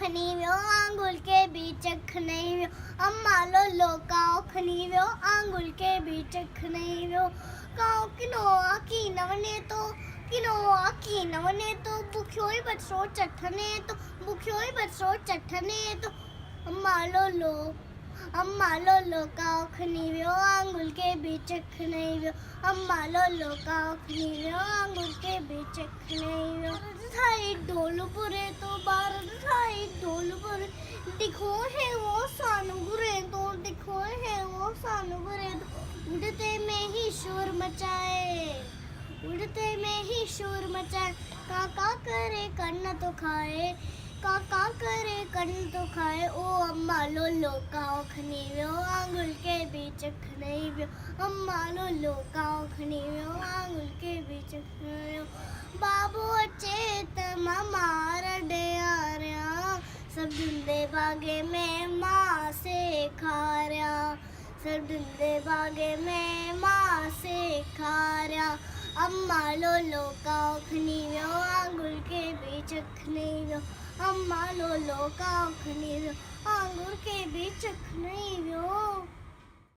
खनी व्यो आंगुल के बीच खनी व्यो अम्मा लो काओ खनी व्यो आंगुल के बीच खनी व्यो काओ किनो आकी नवने तो बुख्योई बचो चठने तो अम्मा लो काओ खनी व्यो आंगुल के बीच खनी व्यो अम्मा लो काओ खनी व्यो आंगुल के बीच खनी व्यो थाई ढोल बुरे तो भारत थाई ढोल बुरे दिखो है वो सानु बुरे तो उड़ते में ही शोर मचाए काका करे कन्न तो खाए ओ अम्मा लो काओ खनी व्यो आंगुल के बीच खनी व्यो अम्मा लो काओ खनी व्यो आंगुल के बीच खनी व्यो बाबू चेत मार डे आ रहा सब धुंधे बागे में माँ से खा रहा सब धुंधे बागे में माँ से खा रहा अम्मा लो काओ खनी व्यो आंगुल के बीच खनी व्यो अम्मा लो काओ खनी व्यो आंगुल के बीच खनी व्यो।